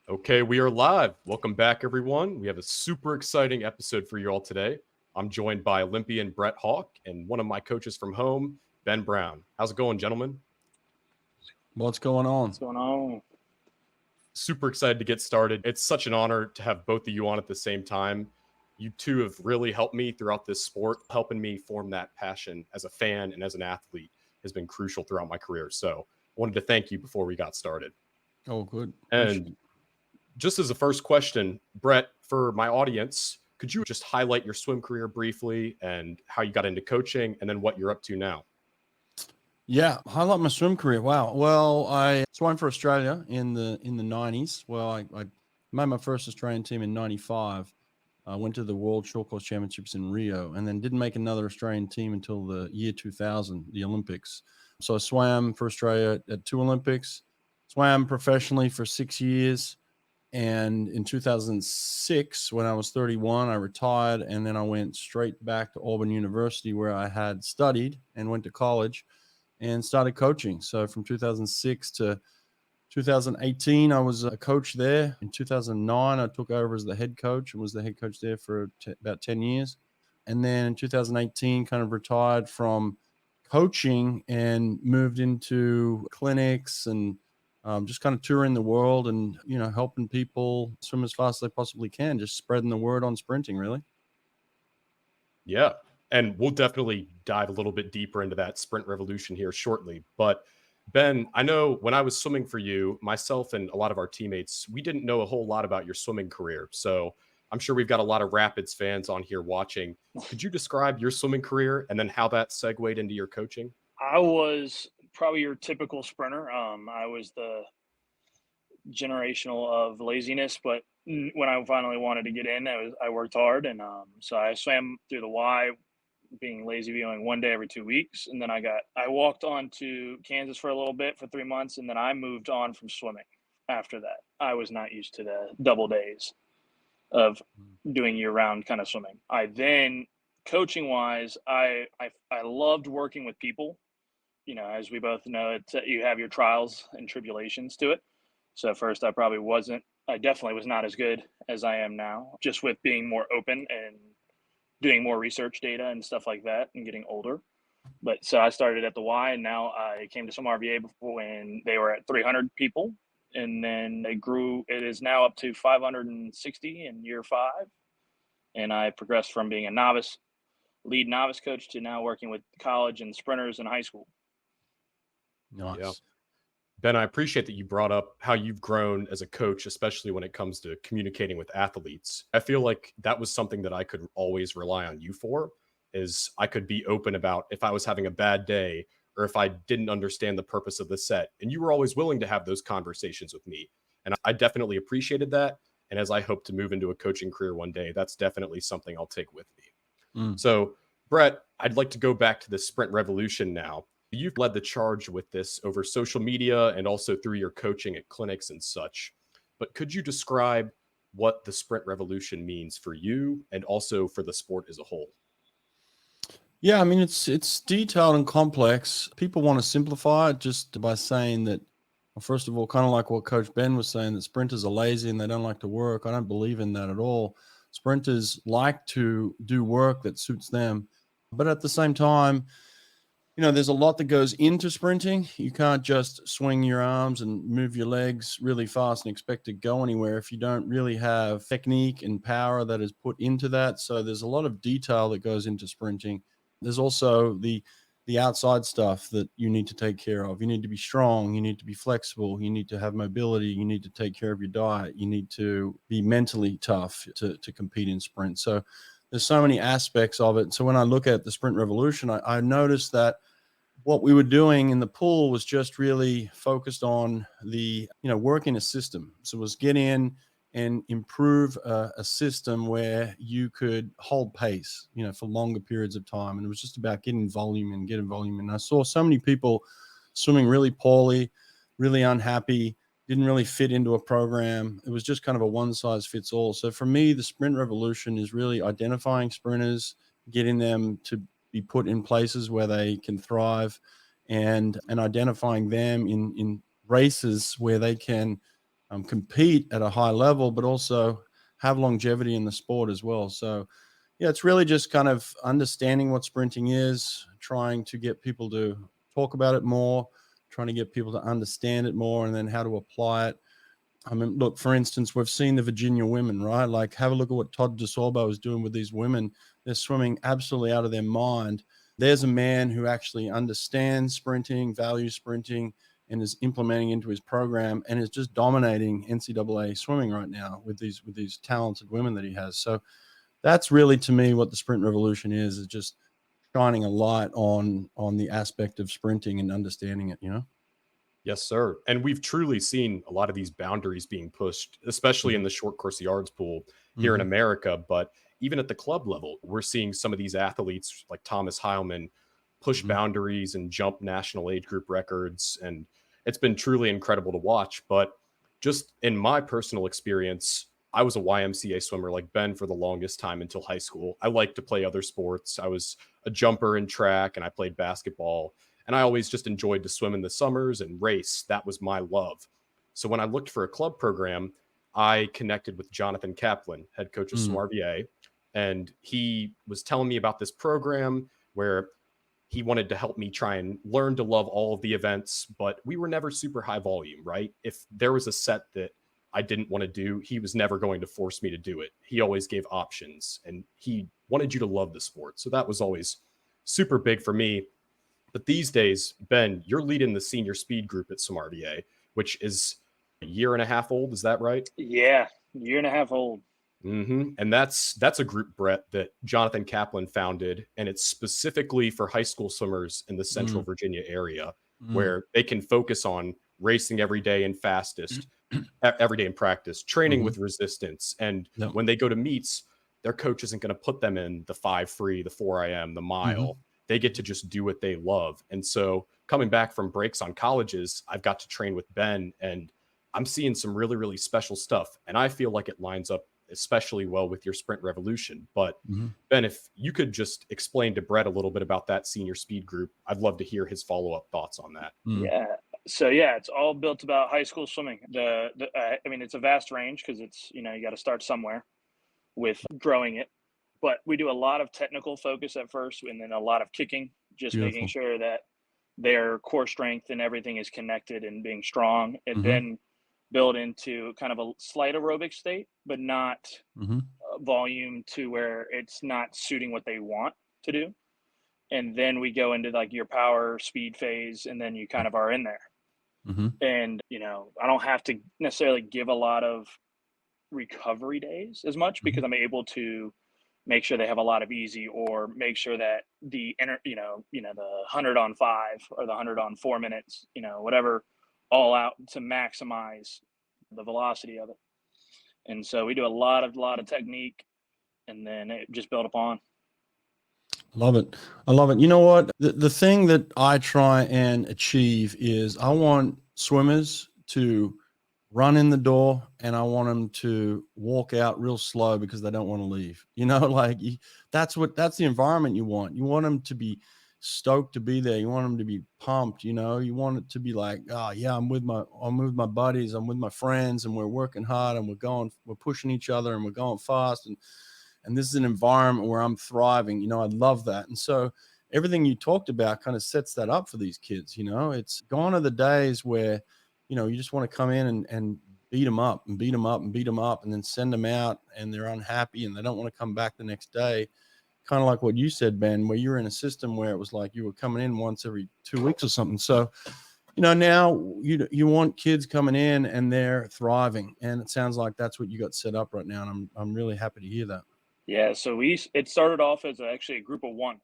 Okay, we are live. Welcome back, everyone. We have a super exciting episode for you all today. I'm joined by Olympian Hawke and one of my coaches from home, Ben Brown. How's it going, gentlemen? What's going on? What's going on? Super excited to get started. It's such an honor to have both of you on at the same time. You two have really helped me throughout this sport. Helping me form that passion as a fan and as an athlete has been crucial throughout my career. So I wanted to thank you before we got started. Oh, good. And just as a first question, Brett, for my audience, could you just highlight your swim career briefly and how you got into coaching and then what you're up to now? Yeah, highlight my swim career. Wow. Well, I swam for Australia in the 90s. Well, I made my first Australian team in 95. I went to the World Short Course Championships in Rio and then didn't make another Australian team until the year 2000, the Olympics. So I swam for Australia at 2 Olympics, swam professionally for 6 years. And in 2006, when I was 31, I retired, and then I went straight back to Auburn University, where I had studied and went to college and started coaching. So from 2006 to 2018, I was a coach there. In 2009, I took over as the head coach and was the head coach there for about 10 years. And then in 2018, kind of retired from coaching and moved into clinics and just kind of touring the world and, helping people swim as fast as they possibly can, just spreading the word on sprinting, really. Yeah. And we'll definitely dive a little bit deeper into that sprint revolution here shortly. But Ben, I know when I was swimming for you, myself and a lot of our teammates, we didn't know a whole lot about your swimming career. So I'm sure we've got a lot of Rapids fans on here watching. Could you describe your swimming career and then how that segued into your coaching? I was probably your typical sprinter. I was the generational of laziness, but when I finally wanted to get in, I worked hard, and so I swam through the Y, being lazy, going one day every 2 weeks, and then I walked on to Kansas for a little bit for 3 months, and then I moved on from swimming. After that, I was not used to the double days of doing year-round kind of swimming. I then, coaching wise, I loved working with people. As we both know, you have your trials and tribulations to it. So at first, I definitely was not as good as I am now, just with being more open and doing more research data and stuff like that and getting older. But so I started at the Y, and now I came to SwimRVA when they were at 300 people. And then they grew. It is now up to 560 in year 5. And I progressed from being a lead novice coach to now working with college and sprinters in high school. Nice. Yeah. Ben, I appreciate that you brought up how you've grown as a coach, especially when it comes to communicating with athletes. I feel like that was something that I could always rely on you for, is I could be open about if I was having a bad day or if I didn't understand the purpose of the set. And you were always willing to have those conversations with me. And I definitely appreciated that. And as I hope to move into a coaching career one day, that's definitely something I'll take with me. So, Brett, I'd like to go back to the sprint revolution now. You've led the charge with this over social media and also through your coaching at clinics and such. But could you describe what the sprint revolution means for you and also for the sport as a whole? Yeah, I mean, it's detailed and complex. People want to simplify it just by saying that, well, first of all, kind of like what Coach Ben was saying, that sprinters are lazy and they don't like to work. I don't believe in that at all. Sprinters like to do work that suits them. But at the same time, there's a lot that goes into sprinting. You can't just swing your arms and move your legs really fast and expect to go anywhere if you don't really have technique and power that is put into that. So there's a lot of detail that goes into sprinting. There's also the outside stuff that you need to take care of. You need to be strong. You need to be flexible. You need to have mobility. You need to take care of your diet. You need to be mentally tough to compete in sprint. So there's so many aspects of it. So when I look at the sprint revolution, I noticed that what we were doing in the pool was just really focused on the, working a system. So it was get in and improve a system where you could hold pace, for longer periods of time. And it was just about getting volume. And I saw so many people swimming really poorly, really unhappy, didn't really fit into a program. It was just kind of a one size fits all. So for me, the sprint revolution is really identifying sprinters, getting them to be put in places where they can thrive, and identifying them in races where they can compete at a high level, but also have longevity in the sport as well. So yeah, it's really just kind of understanding what sprinting is, trying to get people to talk about it more, trying to get people to understand it more, and then how to apply it. I mean, look, for instance, we've seen the Virginia women, right? Like, have a look at what Todd DeSorbo is doing with these women. They're swimming absolutely out of their mind. There's a man who actually understands sprinting, values sprinting, and is implementing into his program, and is just dominating NCAA swimming right now with these talented women that he has. So that's really, to me, what the sprint revolution is just shining a light on the aspect of sprinting and understanding it, Yes, sir. And we've truly seen a lot of these boundaries being pushed, especially in the short course yards pool here in America. But even at the club level, we're seeing some of these athletes like Thomas Heilman push boundaries and jump national age group records. And it's been truly incredible to watch. But just in my personal experience, I was a YMCA swimmer like Ben for the longest time until high school. I liked to play other sports. I was a jumper in track and I played basketball. And I always just enjoyed to swim in the summers and race. That was my love. So when I looked for a club program, I connected with Jonathan Kaplan, head coach of SwimRVA. And he was telling me about this program where he wanted to help me try and learn to love all of the events, but we were never super high volume, right? If there was a set that I didn't want to do, he was never going to force me to do it. He always gave options and he wanted you to love the sport. So that was always super big for me. But these days, Ben, you're leading the senior speed group at SwimRVA, which is a year and a half old. Is that right? Yeah, year and a half old. And that's a group, Brett, that Jonathan Kaplan founded, and it's specifically for high school swimmers in the Central Virginia area, where they can focus on racing every day and fastest, every day in practice, training with resistance, and when they go to meets, their coach isn't going to put them in the 5 free, the 4 IM, the mile. They get to just do what they love. And so coming back from breaks on colleges, I've got to train with Ben, and I'm seeing some really, really special stuff. And I feel like it lines up especially well with your sprint revolution. But Ben, if you could just explain to Brett a little bit about that senior speed group, I'd love to hear his follow-up thoughts on that. Yeah. So yeah, it's all built about high school swimming. I mean, it's a vast range because it's, you got to start somewhere with growing it. But we do a lot of technical focus at first, and then a lot of kicking, just making sure that their core strength and everything is connected and being strong, and then build into kind of a slight aerobic state, but not volume to where it's not suiting what they want to do. And then we go into like your power speed phase, and then you kind of are in there. And, I don't have to necessarily give a lot of recovery days as much because I'm able to make sure they have a lot of easy, or make sure that the the 100 on 5 or the 100 on 4 minutes, whatever, all out to maximize the velocity of it. And so we do a lot of technique, and then it just built upon. Love it. I love it. You know what? The thing that I try and achieve is I want swimmers to run in the door, and I want them to walk out real slow because they don't want to leave. That's the environment you want. You want them to be stoked to be there. You want them to be pumped. You want it to be like, oh yeah, I'm with my buddies, I'm with my friends, and we're working hard, and we're pushing each other, and we're going fast, and this is an environment where I'm thriving. I love that. And so everything you talked about kind of sets that up for these kids. It's gone are the days where you just want to come in and beat them up and beat them up and beat them up, and then send them out, and they're unhappy and they don't want to come back the next day. Kind of like what you said, Ben, where you were in a system where it was like you were coming in once every 2 weeks or something. So, now you want kids coming in and they're thriving, and it sounds like that's what you got set up right now. And I'm really happy to hear that. Yeah. So it started off as actually a group of 1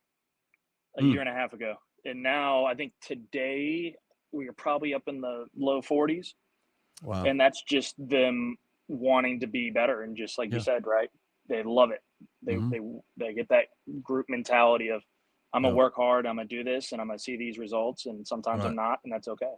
a year and a half ago. And now I think today we are probably up in the low 40s. Wow. And that's just them wanting to be better. And just like you said, right? They love it. They get that group mentality of, I'm going to work hard, I'm going to do this, and I'm going to see these results. And sometimes I'm not, and that's okay.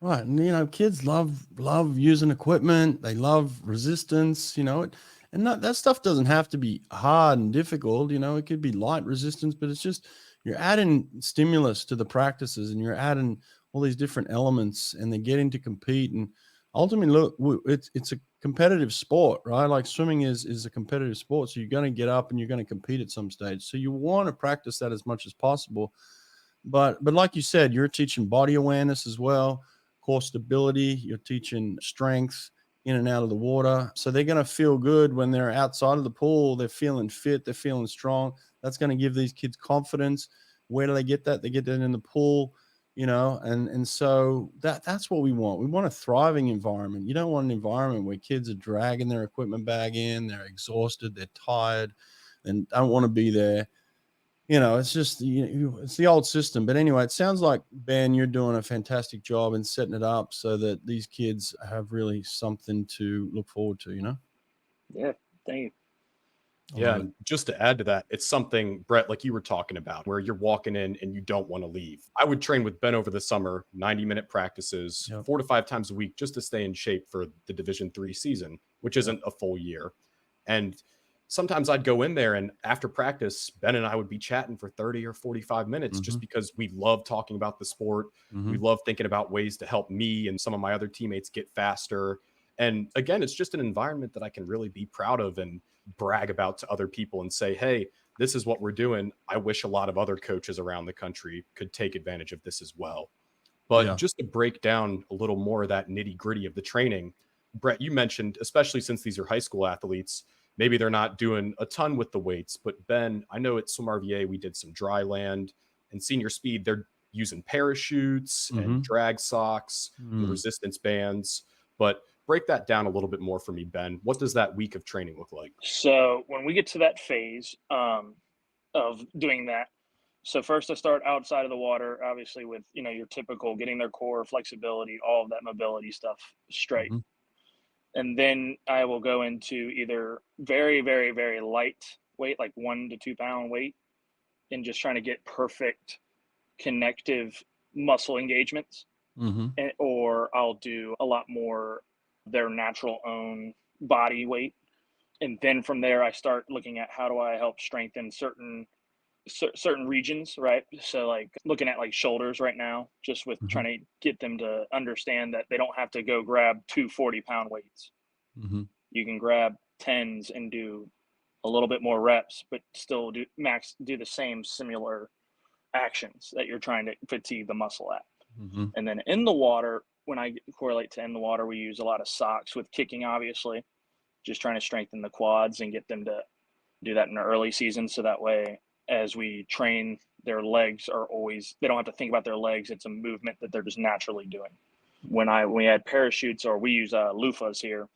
Right. And, kids love using equipment. They love resistance, and that stuff doesn't have to be hard and difficult. It could be light resistance, but it's just, you're adding stimulus to the practices, and you're adding all these different elements, and they're getting to compete. And ultimately, look, it's a competitive sport, right? Like swimming is a competitive sport. So you're going to get up and you're going to compete at some stage. So you want to practice that as much as possible. But like you said, you're teaching body awareness as well, core stability. You're teaching strength in and out of the water. So they're going to feel good when they're outside of the pool. They're feeling fit. They're feeling strong. That's going to give these kids confidence. Where do they get that? They get that in the pool, and so that's what we want. We want a thriving environment. You don't want an environment where kids are dragging their equipment bag in. They're exhausted. They're tired and don't want to be there. It's just, it's the old system. But anyway, it sounds like, Ben, you're doing a fantastic job in setting it up so that these kids have really something to look forward to. Yeah, thank you. Yeah, and just to add to that, it's something, Brett, like you were talking about, where you're walking in and you don't want to leave. I would train with Ben over the summer, 90-minute practices, 4 to 5 times a week, just to stay in shape for the Division III season, which isn't a full year. And sometimes I'd go in there and after practice, Ben and I would be chatting for 30 or 45 minutes just because we love talking about the sport. We love thinking about ways to help me and some of my other teammates get faster. And again, it's just an environment that I can really be proud of and brag about to other people and say, hey, this is what we're doing. I wish a lot of other coaches around the country could take advantage of this as well. But just to break down a little more of that nitty gritty of the training, Brett, you mentioned, especially since these are high school athletes, maybe they're not doing a ton with the weights. But Ben, I know at SwimRVA, we did some dry land and senior speed. They're using parachutes and drag socks and resistance bands. But break that down a little bit more for me, Ben. What does that week of training look like? So when we get to that phase of doing that, so first I start outside of the water, obviously with, your typical getting their core, flexibility, all of that mobility stuff straight. And then I will go into either very, very, very light weight, like 1 to 2 pound weight, and just trying to get perfect connective muscle engagements. Or I'll do a lot more their natural own body weight. And then from there, I start looking at how do I help strengthen certain regions, right? So like looking at like shoulders right now, just with trying to get them to understand that they don't have to go grab 2 40-pound weights. You can grab 10s and do a little bit more reps, but still do the same similar actions that you're trying to fatigue the muscle at. And then in the water, when I correlate to in the water, we use a lot of socks with kicking, obviously, just trying to strengthen the quads and get them to do that in the early season. So that way, as we train, their legs they don't have to think about their legs. It's a movement that they're just naturally doing. When we add parachutes, or we use loofahs here,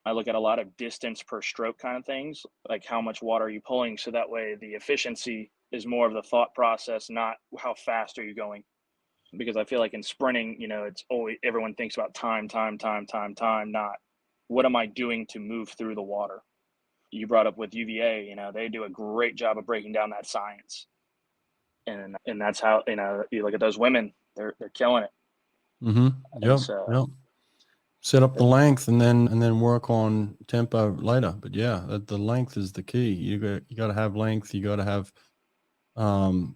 I look at a lot of distance per stroke kind of things, like how much water are you pulling? So that way the efficiency is more of the thought process, not how fast are you going. Because I feel like in sprinting, it's always, everyone thinks about time, not what am I doing to move through the water. You brought up with UVA, they do a great job of breaking down that science. And that's how, you look at those women, they're killing it. Yep. Set up the length and then work on tempo later. But yeah, the length is the key. You got to have length. You got to have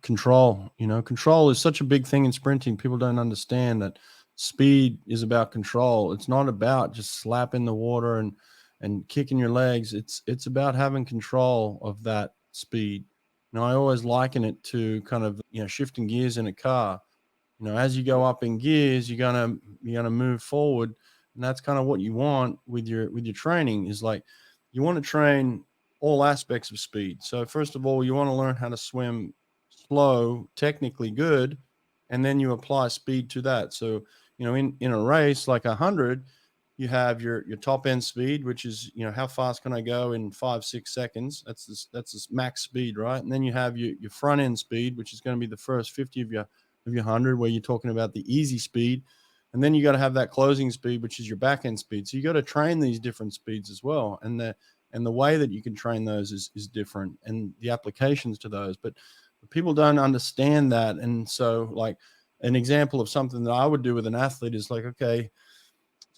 control. Control is such a big thing in sprinting. People don't understand that speed is about control. It's not about just slapping the water and kicking your legs. It's about having control of that speed. I always liken it to kind of, shifting gears in a car. As you go up in gears, you're gonna move forward. And that's kind of what you want with your training, is like you want to train all aspects of speed. So first of all, you want to learn how to swim slow, technically good, and then you apply speed to that. So, in a race like 100, you have your top end speed, which is, how fast can I go in 5-6 seconds? That's this max speed, right? And then you have your front end speed, which is going to be the first 50 of your 100, where you're talking about the easy speed. And then you got to have that closing speed, which is your back end speed. So you got to train these different speeds as well. And the way that you can train those is different, and the applications to those. But people don't understand that. And so, like, an example of something that I would do with an athlete is like, okay,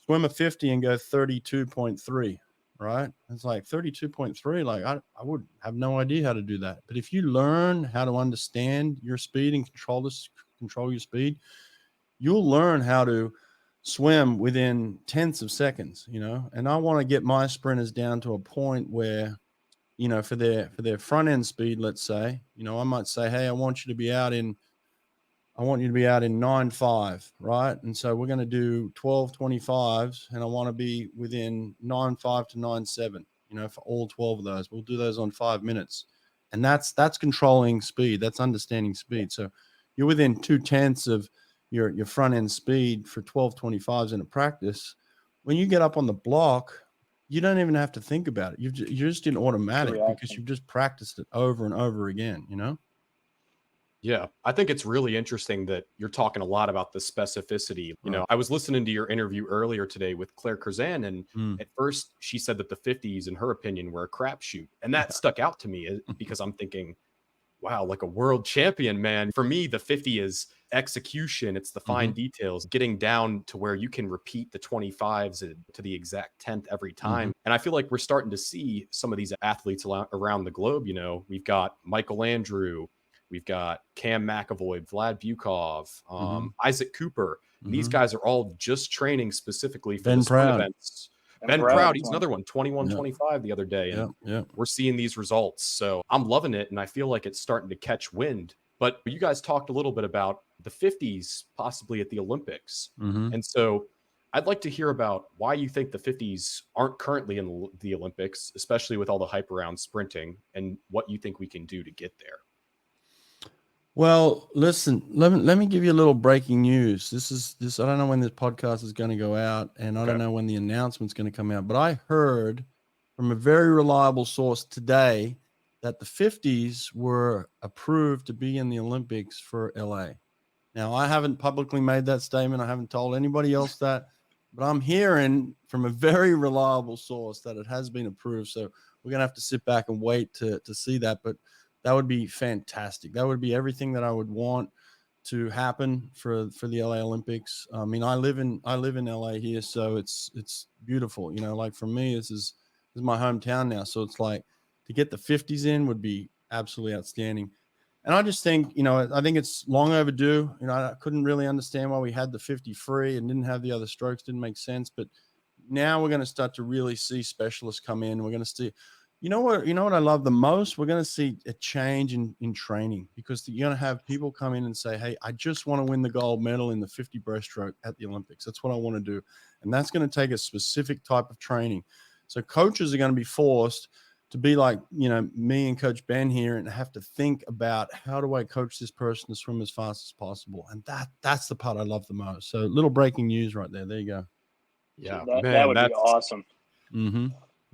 swim a 50 and go 32.3, right? It's like 32.3. Like I would have no idea how to do that. But if you learn how to understand your speed and control your speed, you'll learn how to swim within tenths of seconds, and I want to get my sprinters down to a point where, for their front end speed, let's say, I might say, hey, I want you to be out in 9.5, right? And so we're going to do 12.25s, and I want to be within 9.5 to 9.7, for all 12 of those. We'll do those on 5 minutes. And that's controlling speed. That's understanding speed. So you're within 2/10 of your front end speed for 12.25s in a practice. When you get up on the block, you don't even have to think about it. You're just in automatic because you've just practiced it over and over again, Yeah, I think it's really interesting that you're talking a lot about the specificity. I was listening to your interview earlier today with Claire Curzan, and at first she said that the 50s, in her opinion, were a crapshoot. And that stuck out to me because I'm thinking, wow, like a world champion, man. For me, the 50 is execution. It's the fine details, getting down to where you can repeat the 25s to the exact 10th every time. And I feel like we're starting to see some of these athletes around the globe. We've got Michael Andrew, we've got Cam McAvoy, Vlad Bukov, Isaac Cooper. These guys are all just training specifically for the sprint events. Ben Proud, he's another one, 21-25 the other day. And we're seeing these results. So I'm loving it. And I feel like it's starting to catch wind. But you guys talked a little bit about the 50s possibly at the Olympics. And so I'd like to hear about why you think the 50s aren't currently in the Olympics, especially with all the hype around sprinting, and what you think we can do to get there. Well, listen, let me give you a little breaking news. This I don't know when this podcast is going to go out, and I don't know when the announcement's going to come out, but I heard from a very reliable source today that the 50s were approved to be in the Olympics for LA. Now, I haven't publicly made that statement. I haven't told anybody else that, but I'm hearing from a very reliable source that it has been approved. So we're going to have to sit back and wait to see that, but that would be fantastic. That would be everything that I would want to happen for the LA Olympics. I mean, I live in LA here, so it's beautiful. Like for me, this is my hometown now. So it's like to get the 50s in would be absolutely outstanding. And I just think, I think it's long overdue. I couldn't really understand why we had the 50 free and didn't have the other strokes. Didn't make sense. But now we're going to start to really see specialists come in. We're going to see. You know what I love the most? We're going to see a change in training, because you're going to have people come in and say, hey, I just want to win the gold medal in the 50 breaststroke at the Olympics. That's what I want to do. And that's going to take a specific type of training. So coaches are going to be forced to be like, me and Coach Ben here, and have to think about, how do I coach this person to swim as fast as possible? And that's the part I love the most. So little breaking news right there. There you go. Yeah, that would be awesome.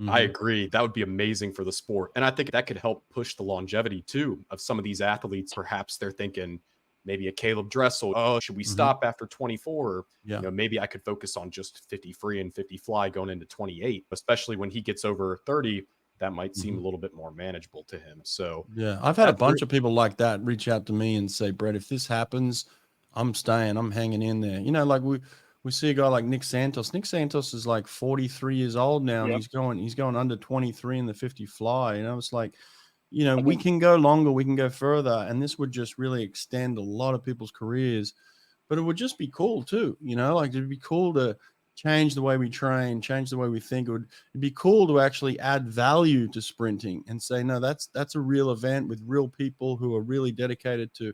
I agree. That would be amazing for the sport. And I think that could help push the longevity too of some of these athletes. Perhaps they're thinking maybe a Caleb Dressel, oh, should we stop after 24? Or, maybe I could focus on just 50 free and 50 fly going into 28, especially when he gets over 30. That might seem a little bit more manageable to him. So yeah, I've had a bunch of people like that reach out to me and say, Brett, if this happens, I'm staying, I'm hanging in there. Like we see a guy like Nick Santos. Nick Santos is like 43 years old now, and he's going under 23 in the 50 fly. It's like, we can go longer, we can go further, and this would just really extend a lot of people's careers. But it would just be cool too, like it'd be cool to change the way we train, change the way we think. It'd be cool to actually add value to sprinting and say, no, that's a real event with real people who are really dedicated to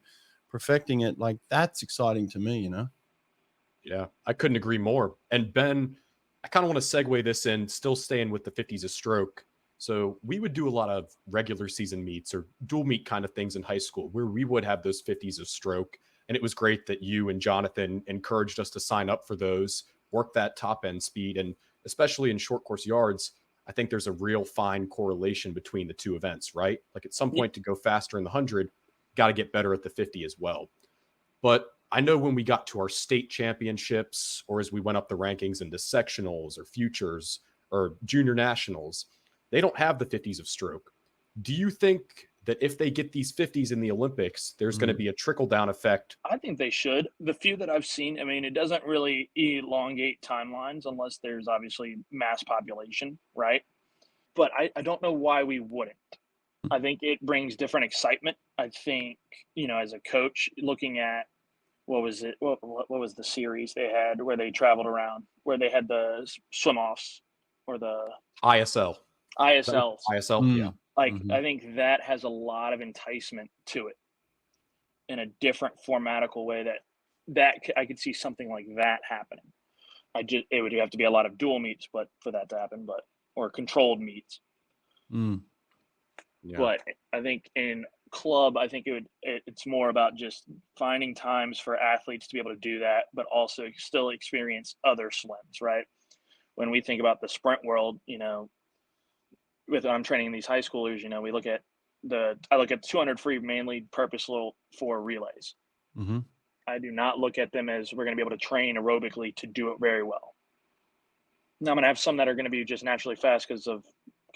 perfecting it. Like, that's exciting to me, Yeah, I couldn't agree more. And Ben, I kind of want to segue this in, still staying with the 50s a stroke. So we would do a lot of regular season meets or dual meet kind of things in high school where we would have those 50s a stroke. And it was great that you and Jonathan encouraged us to sign up for those, work that top end speed. And especially in short course yards, I think there's a real fine correlation between the two events, right? Like at some point to go faster in the 100, got to get better at the 50 as well. But I know when we got to our state championships, or as we went up the rankings into sectionals or futures or junior nationals, they don't have the 50s of stroke. Do you think that if they get these 50s in the Olympics, there's going to be a trickle down effect? I think they should. The few that I've seen, I mean, it doesn't really elongate timelines unless there's obviously mass population, right? But I don't know why we wouldn't. I think it brings different excitement. I think, as a coach, looking at what was it? What was the series they had where they traveled around, where they had the swim offs or the ISL. That was ISLs? ISL. Yeah. Like, Mhm. I think that has a lot of enticement to it in a different formatical way I could see something like that happening. It would have to be a lot of dual meets, but for that to happen, or controlled meets. Mm. Yeah. But I think in club, I think it's more about just finding times for athletes to be able to do that, but also still experience other swims, right? When we think about the sprint world, with I'm training these high schoolers, I look at 200 free mainly purposeful for relays. Mm-hmm. I do not look at them as we're going to be able to train aerobically to do it very well. Now I'm going to have some that are going to be just naturally fast because of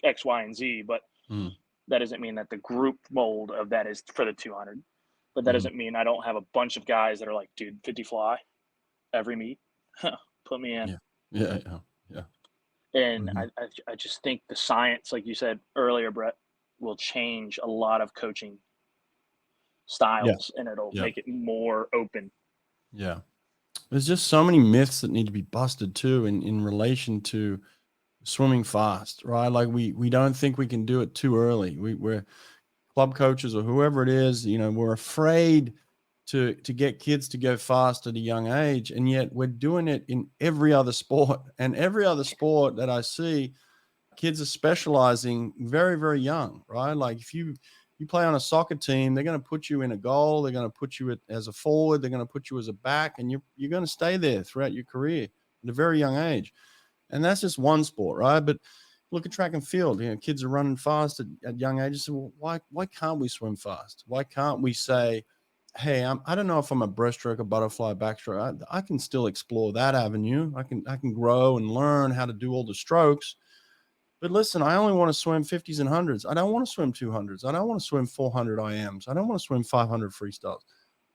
X, Y, and Z, but Mm. that doesn't mean that the group mold of that is for the 200. But that Mhm. doesn't mean I don't have a bunch of guys that are like, dude, 50 fly every meet, put me in. Yeah. Yeah. Yeah. Yeah. And Mhm. I just think the science, like you said earlier, Brett, will change a lot of coaching Yeah. styles and it'll Yeah. make it more open. Yeah. There's just so many myths that need to be busted too in relation to swimming fast, right? Like we don't think we can do it too early. We're club coaches or whoever it is, we're afraid to get kids to go fast at a young age, and yet we're doing it in every other sport. And every other sport that I see, kids are specializing very, very young, right? Like if you play on a soccer team, they're going to put you in a goal, they're going to put you as a forward, they're going to put you as a back, and you're going to stay there throughout your career at a very young age. And that's just one sport, right? But look at track and field. Kids are running fast at young ages. So why can't we swim fast? Why can't we say, hey, I don't know if I'm a breaststroke, a butterfly, backstroke. I can still explore that avenue. I can grow and learn how to do all the strokes. But listen, I only want to swim 50s and 100s. I don't want to swim 200s. I don't want to swim 400 IMs. I don't want to swim 500 freestyles.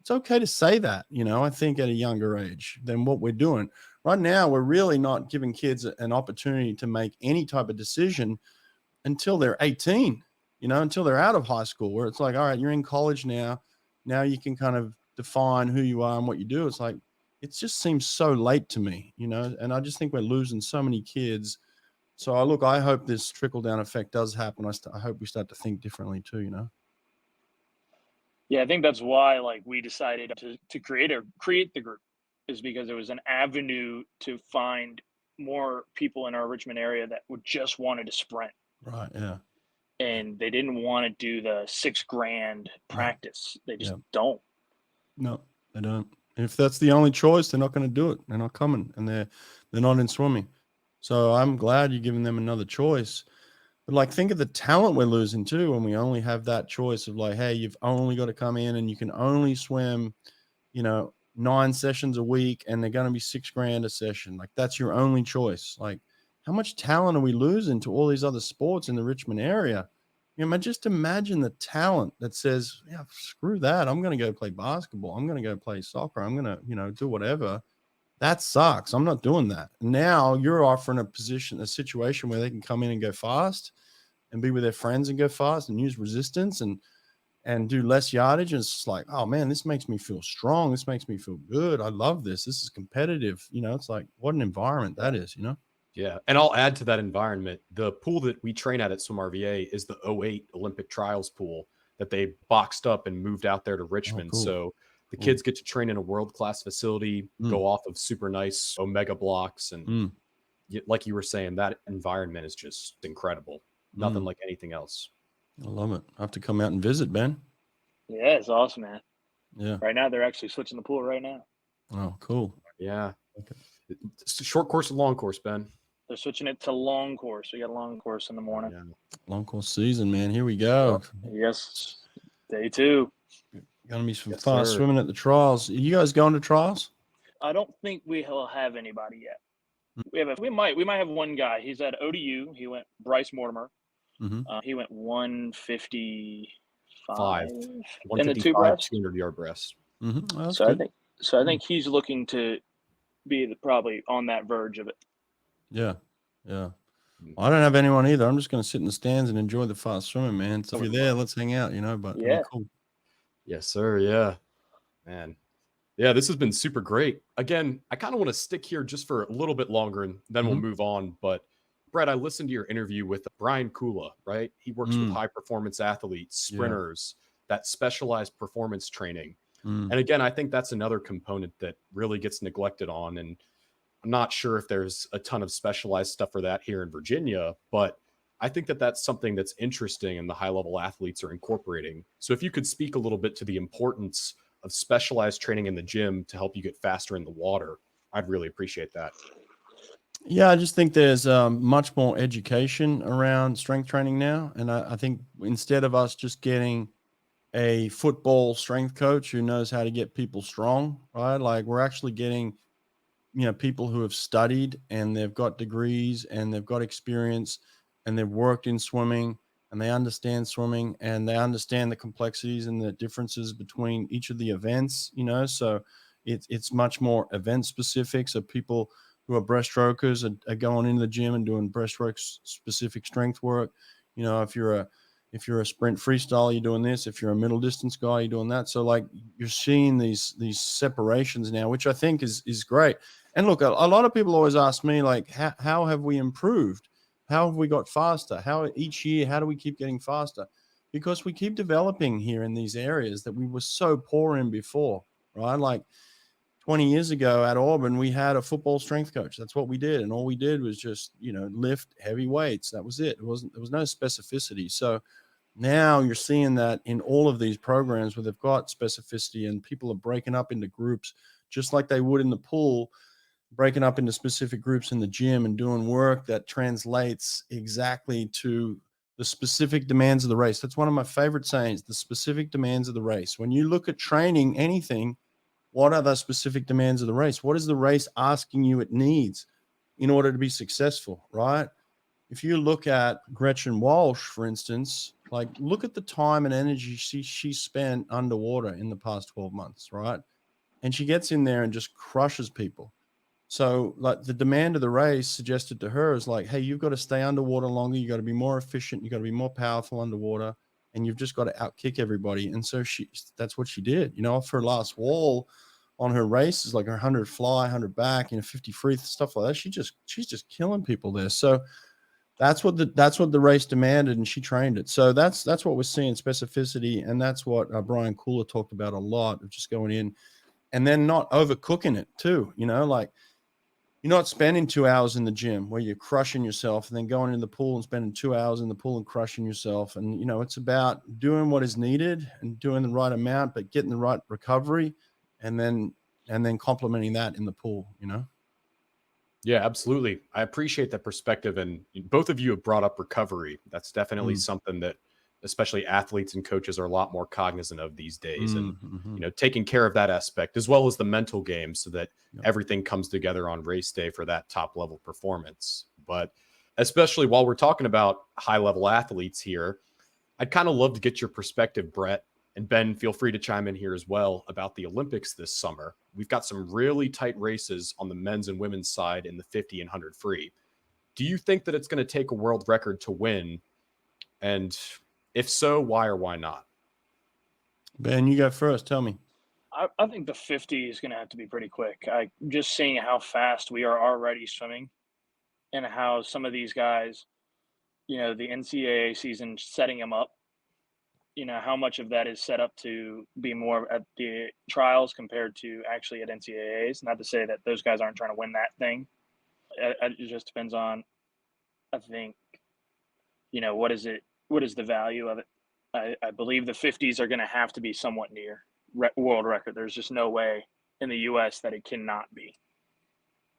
It's okay to say that, I think at a younger age than what we're doing. Right now, we're really not giving kids an opportunity to make any type of decision until they're 18, until they're out of high school, where it's like, all right, you're in college now. Now you can kind of define who you are and what you do. It's like, it just seems so late to me, and I just think we're losing so many kids. So I hope this trickle down effect does happen. I hope we start to think differently too, Yeah, I think that's why like we decided to create the group, is because it was an avenue to find more people in our Richmond area that would just wanted to sprint Right. Yeah. and they didn't want to do the $6,000 No. practice. They just Yeah. don't. No, they don't. If that's the only choice, they're not going to do it. They're not coming, and they're not in swimming. So I'm glad you're giving them another choice. But like, think of the talent we're losing too when we only have that choice of like, hey, you've only got to come in and you can only swim, 9 sessions a week, and they're going to be $6,000 a session. Like that's your only choice. Like, how much talent are we losing to all these other sports in the Richmond area? Just imagine the talent that says, yeah, screw that. I'm going to go play basketball. I'm going to go play soccer. I'm going to, do whatever. That sucks. I'm not doing that. Now you're offering a situation where they can come in and go fast and be with their friends and go fast and use resistance and do less yardage. And it's just like, oh man, this makes me feel strong. This makes me feel good. I love this. This is competitive. It's like, what an environment that is, Yeah. And I'll add to that environment. The pool that we train at SwimRVA is the '08 Olympic trials pool that they boxed up and moved out there to Richmond. cool. So the Cool. kids get to train in a world-class facility, Mm. go off of super nice Omega blocks. And like you were saying, that environment is just incredible. Nothing like anything else. I love it. I have to come out and visit, Ben. Yeah, it's awesome, man. Yeah. Right now, they're actually switching the pool right now. Oh, cool. Yeah. Okay. It's a short course and long course, Ben. They're switching it to long course. We got a long course in the morning. Yeah. Long course season, man. Here we go. Yes. Day 2. Going to be some Yes, fast sir. swimming at the trials. Are you guys going to trials? I don't think we will have anybody yet. We might have one guy. He's at ODU. He went Bryce Mortimer. Mm-hmm. He went 155 in the 155, 2 breast. 200-yard breast. Mm-hmm. Oh, So good. I think he's looking to be probably on that verge of it. Yeah. Yeah. I don't have anyone either. I'm just going to sit in the stands and enjoy the fast swimming, man. So if you're there, let's hang out, but it'll be cool. Yes, sir. Yeah, man. Yeah, this has been super great. Again, I kind of want to stick here just for a little bit longer and then we'll Mhm. move on. But Brett, I listened to your interview with Brian Kula, right? He works with Mm, high performance athletes, yeah. sprinters, that specialized performance training. Mm. And again, I think that's another component that really gets neglected on. And I'm not sure if there's a ton of specialized stuff for that here in Virginia, but I think that that's something that's interesting and the high level athletes are incorporating. So if you could speak a little bit to the importance of specialized training in the gym to help you get faster in the water, I'd really appreciate that. Yeah, I just think there's much more education around strength training now. And I think instead of us just getting a football strength coach who knows how to get people strong, right? Like we're actually getting, people who have studied and they've got degrees and they've got experience and they've worked in swimming and they understand swimming and they understand the complexities and the differences between each of the events, so it's much more event specific. So people who are breaststrokers are going into the gym and doing breaststroke specific strength work. If you're a sprint freestyle, you're doing this. If you're a middle distance guy, you're doing that. So like you're seeing these separations now, which I think is great. And look, a lot of people always ask me, like, how have we improved? How have we got faster? How each year, how do we keep getting faster? Because we keep developing here in these areas that we were so poor in before, right? Like 20 years ago at Auburn, we had a football strength coach. That's what we did. And all we did was just, lift heavy weights. That was it. There was no specificity. So now you're seeing that in all of these programs where they've got specificity and people are breaking up into groups, just like they would in the pool, breaking up into specific groups in the gym and doing work that translates exactly to the specific demands of the race. That's one of my favorite sayings, the specific demands of the race. When you look at training anything, what are the specific demands of the race? What is the race asking you it needs in order to be successful, right? If you look at Gretchen Walsh, for instance, like look at the time and energy she spent underwater in the past 12 months, right? And she gets in there and just crushes people. So, like the demand of the race suggested to her is like, hey, you've got to stay underwater longer. You got to be more efficient. You got to be more powerful underwater, and you've just got to outkick everybody. And so that's what she did. Off her last wall on her races, like her 100 fly, 100 back, 50 free, stuff like that. She's just killing people there. So that's what the race demanded, and she trained it. So that's what we're seeing, specificity, and that's what Brian Kula talked about a lot, of just going in and then not overcooking it too. Like you're not spending 2 hours in the gym where you're crushing yourself and then going in the pool and spending 2 hours in the pool and crushing yourself. And, it's about doing what is needed and doing the right amount, but getting the right recovery and then complementing that in the pool. Yeah, absolutely. I appreciate that perspective. And both of you have brought up recovery. That's definitely Mm, something that especially athletes and coaches are a lot more cognizant of these days. And, mm-hmm. taking care of that aspect as well as the mental game so that Yep. everything comes together on race day for that top level performance. But especially while we're talking about high level athletes here, I'd kind of love to get your perspective, Brett. And Ben, feel free to chime in here as well about the Olympics this summer. We've got some really tight races on the men's and women's side in the 50 and 100 free. Do you think that it's going to take a world record to win? And if so, why or why not? Ben, you go first. Tell me. I think the 50 is going to have to be pretty quick. Just seeing how fast we are already swimming and how some of these guys, the NCAA season setting them up, how much of that is set up to be more at the trials compared to actually at NCAAs. Not to say that those guys aren't trying to win that thing. It just depends on, I think, what is it? What is the value of it? I believe the 50s are going to have to be somewhat near world record. There's just no way in the U.S. that it cannot be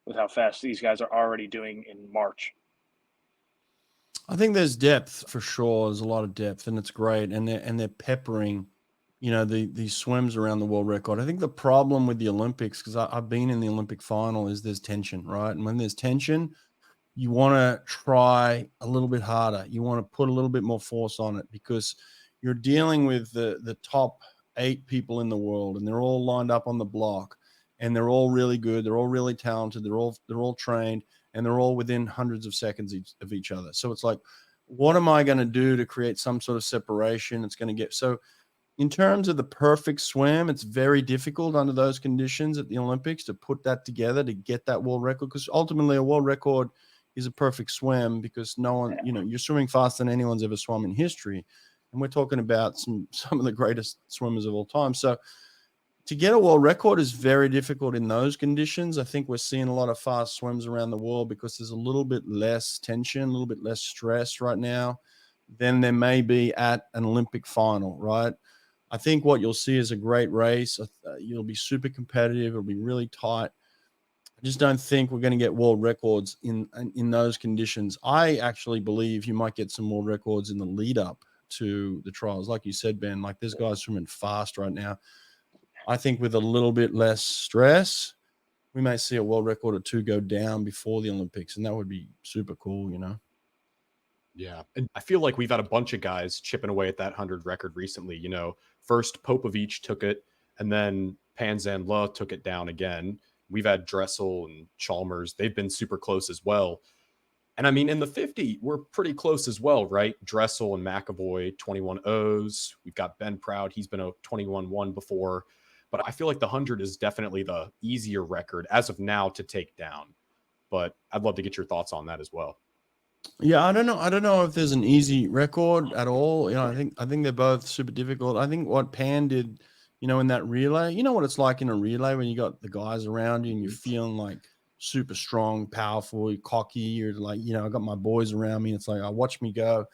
with how fast these guys are already doing in March. I think there's depth for sure. There's a lot of depth, and it's great. And they're peppering, these swims around the world record. I think the problem with the Olympics, because I've been in the Olympic final, is there's tension, right? And when there's tension, you want to try a little bit harder. You want to put a little bit more force on it because you're dealing with the top 8 people in the world, and they're all lined up on the block, and they're all really good. They're all really talented. They're all trained, and they're all within hundreds of seconds of each other. So it's like, what am I going to do to create some sort of separation? It's going to get so In terms of the perfect swim, it's very difficult under those conditions at the Olympics to put that together to get that world record, because ultimately a world record is a perfect swim, because no one, you're swimming faster than anyone's ever swum in history. And we're talking about some of the greatest swimmers of all time. So to get a world record is very difficult in those conditions. I think we're seeing a lot of fast swims around the world because there's a little bit less tension, a little bit less stress right now than there may be at an Olympic final, right? I think what you'll see is a great race. You'll be super competitive. It'll be really tight. I just don't think we're going to get world records in those conditions. I actually believe you might get some world records in the lead up to the trials. Like you said, Ben, like there's guys swimming fast right now. I think with a little bit less stress, we may see a world record or two go down before the Olympics, and that would be super cool, Yeah. And I feel like we've had a bunch of guys chipping away at that 100 record recently. First Popovich took it, and then Panzan La took it down again. We've had Dressel and Chalmers. They've been super close as well. And I mean, in the 50, we're pretty close as well, right? Dressel and McAvoy, 21 O's. We've got Ben Proud. He's been a 21-1 before. But I feel like the 100 is definitely the easier record as of now to take down. But I'd love to get your thoughts on that as well. Yeah, I don't know. I don't know if there's an easy record at all. I think they're both super difficult. I think what Pan did, in that relay, what it's like in a relay when you got the guys around you and you're feeling like super strong, powerful, you're cocky. You're like, I got my boys around me. It's like, watch me go.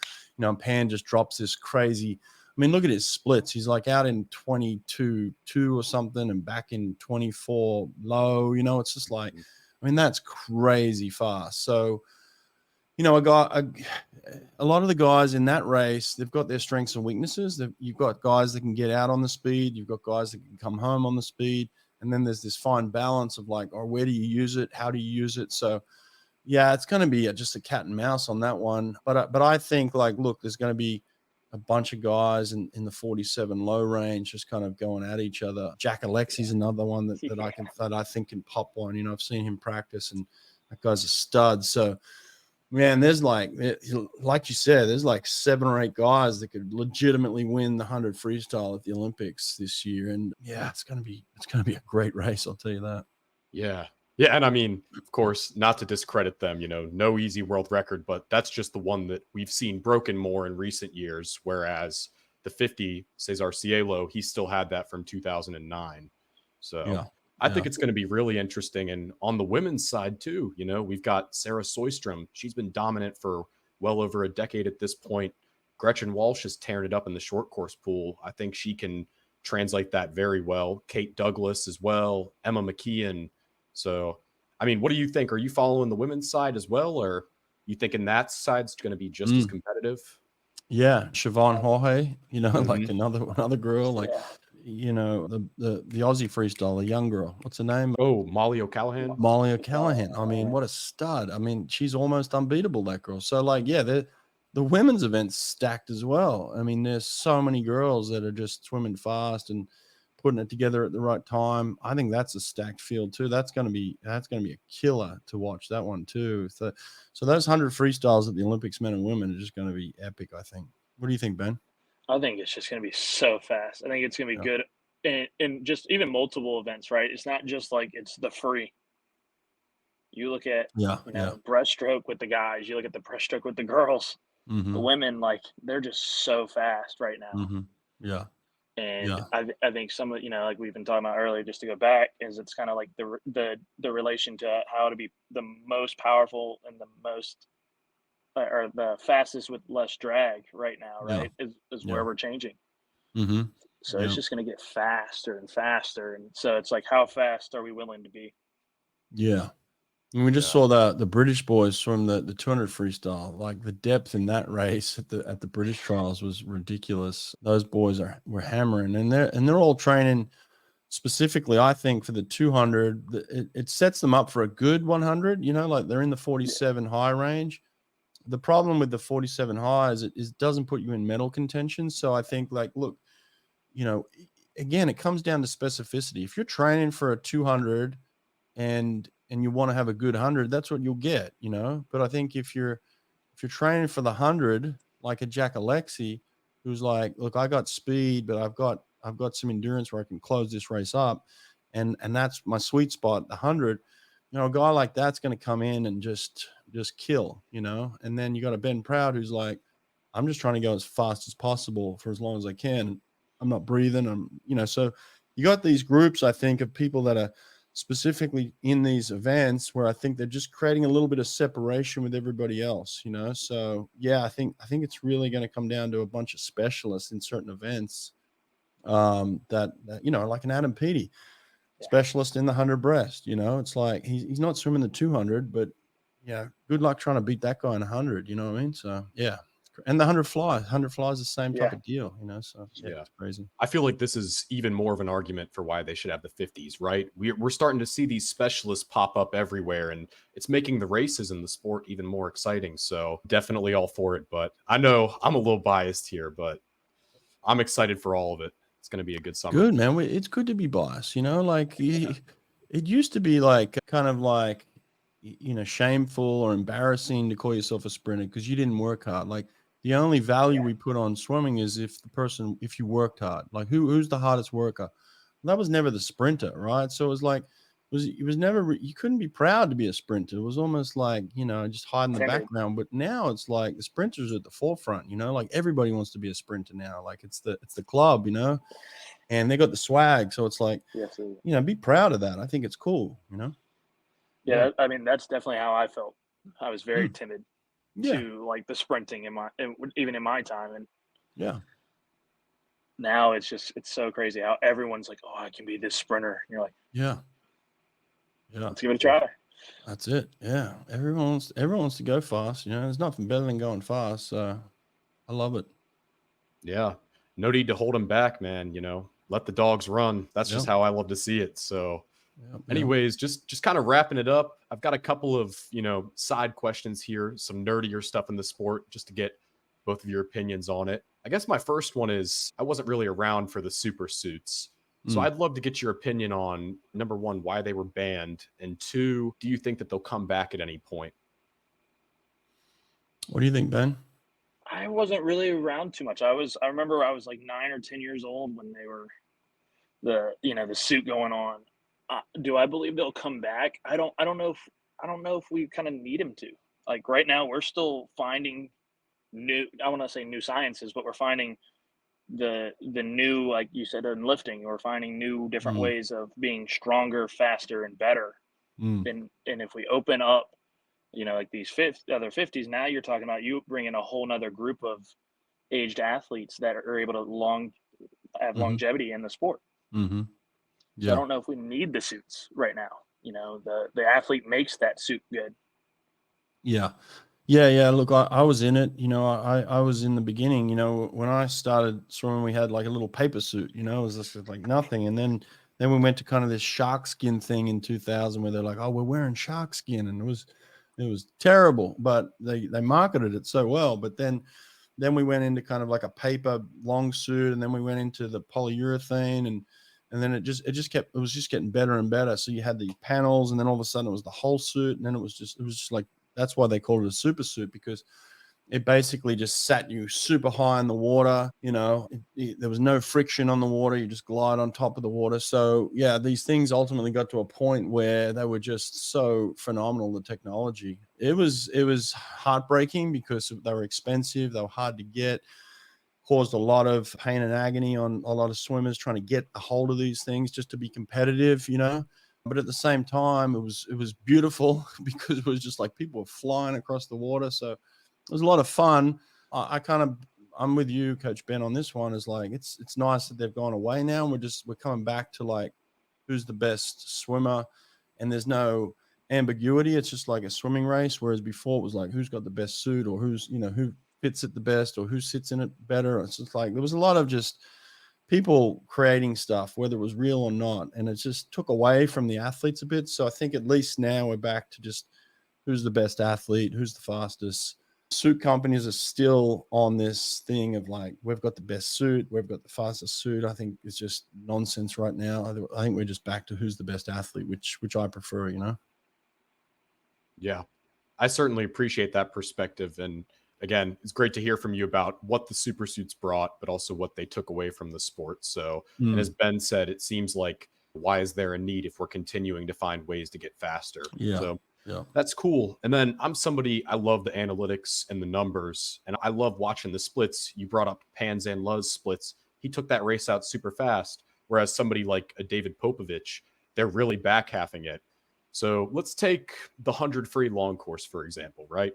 Pan just drops this crazy. I mean, look at his splits. He's like out in 22-2 or something and back in 24 low. It's just like, I mean, that's crazy fast. So, a lot of the guys in that race, they've got their strengths and weaknesses. You've got guys that can get out on the speed. You've got guys that can come home on the speed. And then there's this fine balance of like, where do you use it? How do you use it? So, yeah, it's going to be just a cat and mouse on that one. But I think, like, look, there's going to be a bunch of guys in the 47 low range just kind of going at each other. Jack Alexi's another one that I think can pop one. I've seen him practice, and that guy's a stud. So, man, there's like you said, there's like 7 or 8 guys that could legitimately win the 100 freestyle at the Olympics this year. And yeah, it's gonna be a great race, I'll tell you that. Yeah. Yeah. And I mean, of course, not to discredit them, no easy world record, but that's just the one that we've seen broken more in recent years. Whereas the 50, Cesar Cielo, he still had that from 2009. So yeah. I think it's going to be really interesting. And on the women's side too, we've got Sarah Soistrom. She's been dominant for well over a decade at this point. Gretchen Walsh is tearing it up in the short course pool. I think she can translate that very well. Kate Douglas as well, Emma McKeon. So, I mean, what do you think? Are you following the women's side as well, or you thinking that side's going to be just as competitive? Yeah, Siobhan Hawke, like another girl, like the Aussie freestyle, the young girl. What's her name? Oh, Molly O'Callaghan. Molly O'Callaghan. I mean, what a stud. I mean, she's almost unbeatable, that girl. So, like, yeah, the women's event's stacked as well. I mean, there's so many girls that are just swimming fast and putting it together at the right time. I think that's a stacked field too. That's going to be a killer to watch, that one too. So those 100 freestyles at the Olympics, men and women, are just going to be epic, I think. What do you think, Ben? I think it's just going to be so fast. I think it's going to be good in just even multiple events, right? It's not just like it's the free. You look at breaststroke with the guys. You look at the breaststroke with the girls. Mm-hmm. The women, like, they're just so fast right now. Mm-hmm. Yeah. And I think some of, like we've been talking about earlier, just to go back, is it's kind of like the relation to how to be the most powerful and the most or the fastest with less drag right now, right? Is where we're changing. Mm-hmm. So it's just going to get faster and faster. And so it's like, how fast are we willing to be? Yeah. And we just saw the British boys from the 200 freestyle. Like, the depth in that race at the British trials was ridiculous. Those boys were hammering, and they're all training specifically, I think, for the 200. It sets them up for a good 100. Like, they're in the 47 high range. The problem with the 47 high is it doesn't put you in medal contention. So I think, like, look, again, it comes down to specificity. If you're training for a 200 and you want to have a good 100, that's what you'll get, But I think if you're training for the 100, like a Jack Alexi, who's like, look, I got speed, but I've got some endurance where I can close this race up, and that's my sweet spot, the 100. You know, a guy like that's going to come in and just kill, you know. And then you got a Ben Proud who's like, I'm just trying to go as fast as possible for as long as I can. I'm not breathing. You know, so you got these groups, I think, of people that are specifically in these events where I think they're just creating a little bit of separation with everybody else, you know? So yeah, I think it's really going to come down to a bunch of specialists in certain events, that, you know, like an Adam Peaty, specialist in the 100 breast, you know, it's like, he's not swimming the 200, but yeah, good luck trying to beat that guy in 100, you know what I mean? So yeah. And the 100 fly is the same type Yeah. of deal, you know? So yeah, Yeah. it's crazy. I feel like this is even more of an argument for why they should have the 50s, right? We're starting to see these specialists pop up everywhere, and it's making the races in the sport even more exciting. So definitely all for it. But I know I'm a little biased here, but I'm excited for all of it. It's going to be a good summer. Good, man. It's good to be biased, you know, like it used to be like kind of like, you know, shameful or embarrassing to call yourself a sprinter because you didn't work hard. Like the only value we put on swimming is if you worked hard, like who's the hardest worker? That was never the sprinter, right? So it was like, it was never, you couldn't be proud to be a sprinter. It was almost like, you know, just hide in the Timid. background. But now it's like the sprinters are at the forefront, you know, like everybody wants to be a sprinter now. Like it's the club, you know, and they got the swag. So it's like, Yes. you know, be proud of that. I think it's cool, you know? Yeah. I mean, that's definitely how I felt. I was very Mm. timid Yeah. to like the sprinting even in my time. And Yeah. now it's so crazy how everyone's like, oh, I can be this sprinter. And you're like, Yeah. Yeah. let's give it a try. That's it. Yeah. Everyone wants to go fast. You know, there's nothing better than going fast. So I love it. Yeah. No need to hold them back, man. You know, let the dogs run. That's just Yep. how I love to see it. So Yep. anyways, just kind of wrapping it up. I've got a couple of, you know, side questions here, some nerdier stuff in the sport, just to get both of your opinions on it. I guess my first one is I wasn't really around for the super suits. So Mm. I'd love to get your opinion on, number one, why they were banned, and two, do you think that they'll come back at any point? What do you think, Ben? I wasn't really around too much. I remember I was like 9 or 10 years old when they were the suit going on. Do I believe they'll come back? I don't know if we kind of need them to. Like right now, we're still finding new. I want to say new sciences, but we're finding the new, like you said, in lifting. We're finding new different Mm. ways of being stronger, faster, and better. Mm. And if we open up, like these other 50s, now you're talking about you bringing a whole nother group of aged athletes that are able to have Mm-hmm. longevity in the sport. Mm-hmm. So I Yeah. don't know if we need the suits right now. The athlete makes that suit good. Yeah. Yeah. Yeah. Look, I was in it, you know, I was in the beginning, you know, when I started swimming, we had like a little paper suit, you know, it was just like nothing. And then we went to kind of this shark skin thing in 2000 where they're like, oh, we're wearing shark skin. And it was terrible, but they marketed it so well. But then we went into kind of like a paper long suit, and then we went into the polyurethane, and then it was just getting better and better. So you had the panels, and then all of a sudden it was the whole suit, and then it was just like, that's why they called it a super suit, because it basically just sat you super high in the water. You know, there was no friction on the water. You just glide on top of the water. So yeah, these things ultimately got to a point where they were just so phenomenal. The technology, it was heartbreaking because they were expensive. They were hard to get, caused a lot of pain and agony on a lot of swimmers trying to get a hold of these things just to be competitive, you know. But at the same time, it was beautiful because it was just like people were flying across the water. So it was a lot of fun. I'm with you, Coach Ben, on this one. Is like it's nice that they've gone away now, and we're coming back to like who's the best swimmer, and there's no ambiguity. It's just like a swimming race. Whereas before it was like who's got the best suit, or who fits it the best, or who sits in it better. It's just like there was a lot of just people creating stuff, whether it was real or not, and it just took away from the athletes a bit. So I think at least now we're back to just who's the best athlete, who's the fastest. Suit companies are still on this thing of like, we've got the best suit, we've got the fastest suit. I think it's just nonsense right now. I think we're just back to who's the best athlete, which I prefer, you know? Yeah, I certainly appreciate that perspective. And again, it's great to hear from you about what the super suits brought, but also what they took away from the sport. So, and as Ben said, it seems like, why is there a need if we're continuing to find ways to get faster? Yeah. So Yeah. that's cool. And then I'm somebody, I love the analytics and the numbers, and I love watching the splits. You brought up Pan's and Luz splits. He took that race out super fast. Whereas somebody like a David Popovich, they're really back halving it. So let's take the 100 free long course, for example, right?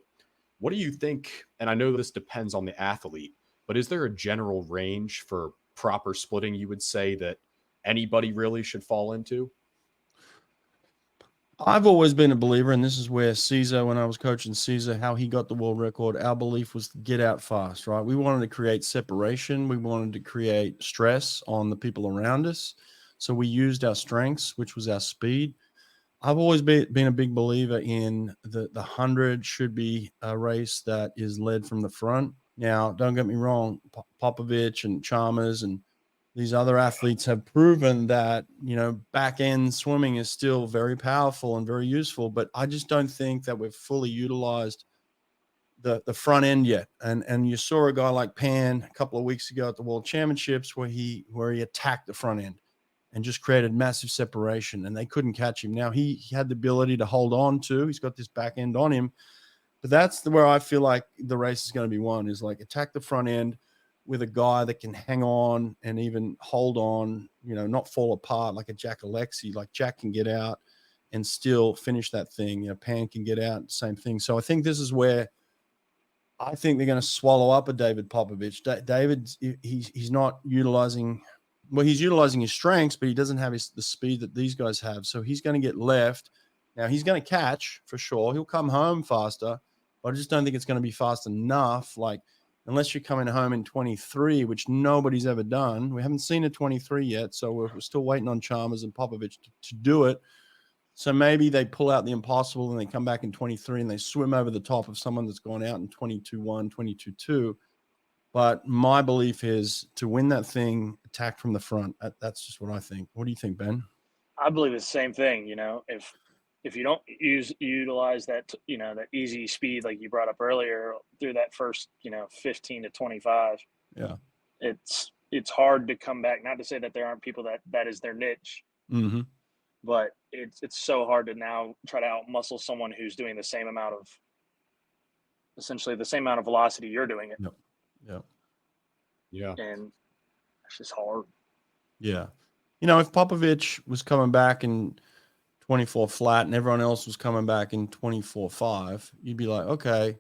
What do you think? And I know this depends on the athlete, but is there a general range for proper splitting you would say that anybody really should fall into? I've always been a believer, and this is where Caesar, when I was coaching Caesar, how he got the world record, our belief was to get out fast, right? We wanted to create separation. We wanted to create stress on the people around us. So we used our strengths, which was our speed. I've always been a big believer in the 100 should be a race that is led from the front. Now, don't get me wrong, Popovich and Chalmers and these other athletes have proven that, back end swimming is still very powerful and very useful, but I just don't think that we've fully utilized the front end yet. And you saw a guy like Pan a couple of weeks ago at the World Championships where he attacked the front end and just created massive separation, and they couldn't catch him. Now he had the ability to hold on to, he's got this back end on him, but that's where I feel like the race is going to be won, is like attack the front end with a guy that can hang on and even hold on, not fall apart like a Jack Alexi. Like Jack can get out and still finish that thing. Pan can get out, same thing. So I think this is where I think they're going to swallow up a David Popovich. David, he's not utilizing, well, he's utilizing his strengths, but he doesn't have the speed that these guys have. So he's going to get left. Now he's going to catch for sure. He'll come home faster, but I just don't think it's going to be fast enough. Like, unless you're coming home in 23, which nobody's ever done. We haven't seen a 23 yet, so we're still waiting on Chalmers and Popovich to do it. So maybe they pull out the impossible and they come back in 23 and they swim over the top of someone that's gone out in 22-1, 22-2. But my belief is to win that thing, attack from the front. That's just what I think. What do you think, Ben? I believe it's the same thing. If you don't utilize that, that easy speed like you brought up earlier through that first, 15 to 25, Yeah. It's hard to come back. Not to say that there aren't people that is their niche, Mm-hmm. but it's so hard to now try to outmuscle someone who's doing essentially the same amount of velocity you're doing it. Yep. Yep. Yeah. And it's just hard. Yeah. If Popovich was coming back in 24 flat and everyone else was coming back in 24.5, you'd be like, okay,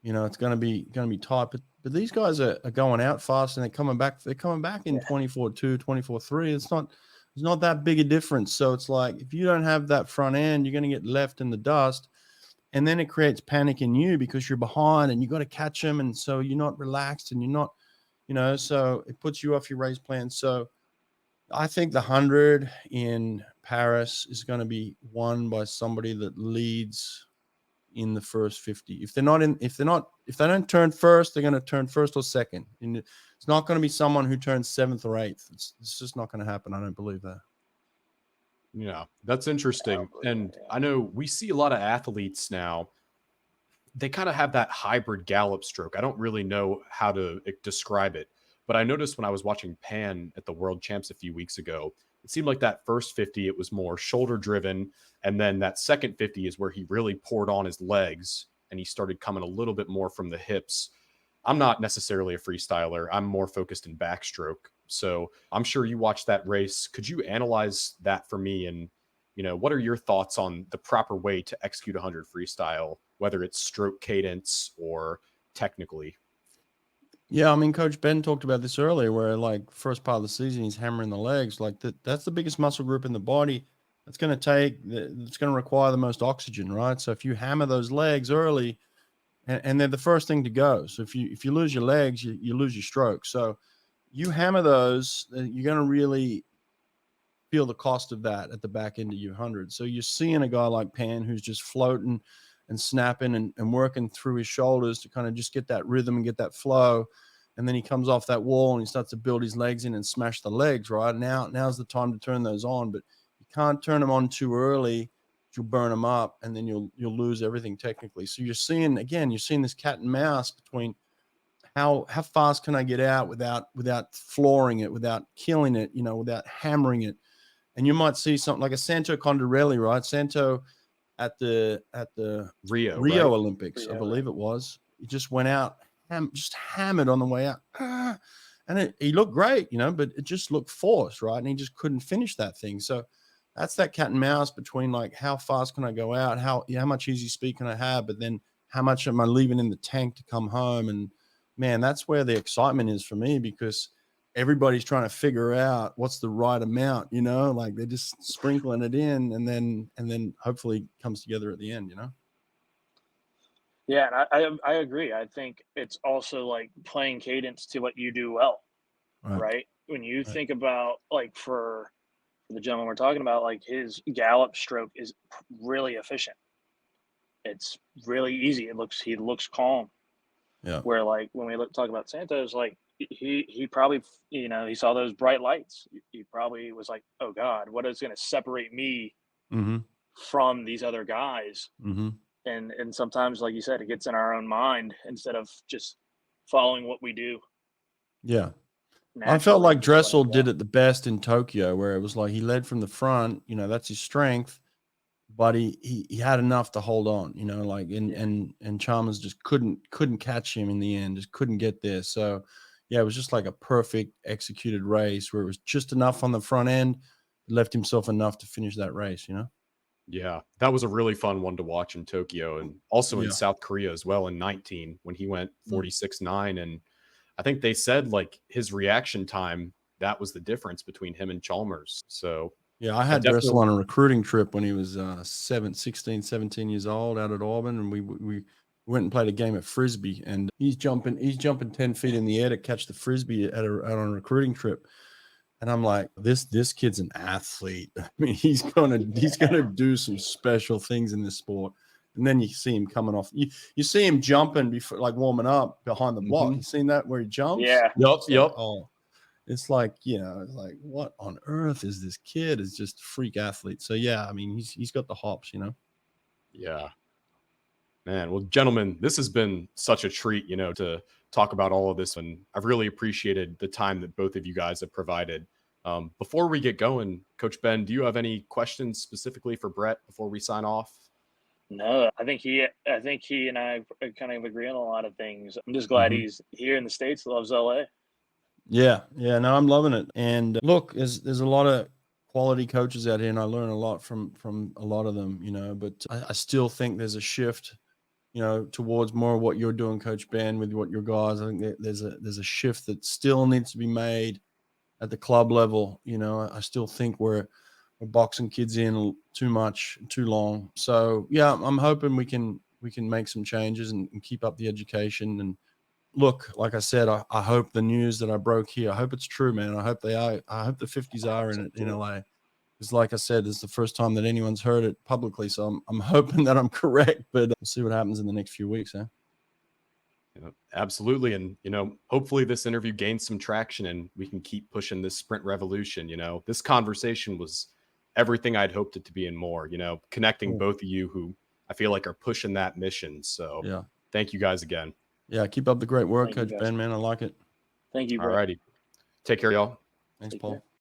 it's going to be tight. But these guys are going out fast and they're coming back in 24.2, 24.3. It's not that big a difference. So it's like, if you don't have that front end, you're going to get left in the dust. And then it creates panic in you because you're behind and you got to catch them. And so you're not relaxed and you're not, so it puts you off your race plan. So I think the 100 in Paris is going to be won by somebody that leads in the first 50. If they don't turn first, they're going to turn first or second. And it's not going to be someone who turns seventh or eighth. It's just not going to happen. I don't believe that. Yeah, that's interesting. And I know we see a lot of athletes now. They kind of have that hybrid gallop stroke. I don't really know how to describe it, but I noticed when I was watching Pan at the World Champs a few weeks ago, it seemed like that first 50, it was more shoulder driven. And then that second 50 is where he really poured on his legs and he started coming a little bit more from the hips. I'm not necessarily a freestyler. I'm more focused in backstroke. So I'm sure you watched that race. Could you analyze that for me? And, what are your thoughts on the proper way to execute 100 freestyle, whether it's stroke cadence or technically? Yeah, I mean, Coach Ben talked about this earlier, where like first part of the season he's hammering the legs. Like that's the biggest muscle group in the body. It's going to require the most oxygen, right? So if you hammer those legs early, and they're the first thing to go. So if you lose your legs, you lose your stroke. So you hammer those, you're going to really feel the cost of that at the back end of your 100. So you're seeing a guy like Pan who's just floating and snapping and working through his shoulders to kind of just get that rhythm and get that flow. And then he comes off that wall and he starts to build his legs in and smash the legs, right? Now's the time to turn those on, but you can't turn them on too early. you'll burn them up, and then you'll lose everything technically. So you're seeing this cat and mouse between how fast can I get out without flooring it, without killing it, without hammering it. And you might see something like a Santo Condorelli, right? Santo at the Rio, Rio right? Olympics, I believe it was. He just went out, just hammered on the way out. And he looked great, but it just looked forced, right? And he just couldn't finish that thing. So that's that cat and mouse between like how fast can I go out, how much easy speed can I have, but then how much am I leaving in the tank to come home? And man, that's where the excitement is for me, because everybody's trying to figure out what's the right amount, like they're just sprinkling it in, and then hopefully it comes together at the end, Yeah, and I agree. I think it's also like playing cadence to what you do well, Right. right? When you Right. think about like for the gentleman we're talking about, like his gallop stroke is really efficient. It's really easy. He looks calm. Yeah. Where like when we talk about Santos, like he probably he saw those bright lights. He probably was like, oh God, what is going to separate me Mm-hmm. from these other guys? Mm-hmm. And sometimes, like you said, it gets in our own mind instead of just following what we do Yeah. I felt naturally like and just letting Dressel it go. did it the best in Tokyo, where it was like he led from the front, that's his strength, but he had enough to hold on, like Yeah. and Chalmers just couldn't catch him in the end, just couldn't get there. So yeah, it was just like a perfect executed race where it was just enough on the front end, left himself enough to finish that race, Yeah, that was a really fun one to watch in Tokyo, and also in Yeah. South Korea as well in 19 when he went Mm. 46.9. And I think they said like his reaction time, that was the difference between him and Chalmers. So Yeah, I I had Dressel definitely, on a recruiting trip when he was 16, 17 years old out at Auburn, and we went and played a game of frisbee, and he's jumping 10 feet in the air to catch the frisbee out on a recruiting trip. And I'm like, this kid's an athlete. I mean, he's gonna do some special things in this sport. And then you see him coming off. You see him jumping before, like warming up behind the block. Mhm. You seen that where he jumps? Yeah. Yep, It's like, yep. oh, it's like, it's like, what on earth is this kid? Is just a freak athlete. So yeah, I mean, he's got the hops, Yeah. Man, well, gentlemen, this has been such a treat, to talk about all of this. And I've really appreciated the time that both of you guys have provided. Before we get going, Coach Ben, do you have any questions specifically for Brett before we sign off? No, I think he and I kind of agree on a lot of things. I'm just glad Mhm. he's here in the States, loves LA. Yeah, yeah, no, I'm loving it. And look, there's a lot of quality coaches out here, and I learn a lot from a lot of them, But I still think there's a shift, towards more of what you're doing, Coach Ben, with what your guys. I think there's a shift that still needs to be made at the club level. I still think we're boxing kids in too much, too long. So yeah, I'm hoping we can make some changes and keep up the education. And look, like I said, I hope the news that I broke here, I hope it's true, man. I hope they are. I hope the 50s I are hope so in too. LA. Because like I said, it's the first time that anyone's heard it publicly. So I'm hoping that I'm correct, but we'll see what happens in the next few weeks, huh? Absolutely. And, hopefully this interview gains some traction and we can keep pushing this sprint revolution. This conversation was everything I'd hoped it to be and more, connecting Cool. both of you who I feel like are pushing that mission. So Yeah. thank you guys again. Yeah. Keep up the great work, Thank you Coach guys. Ben, man. I like it. Thank you, All Brett. righty. Take care, y'all. Thanks, Take care. Paul.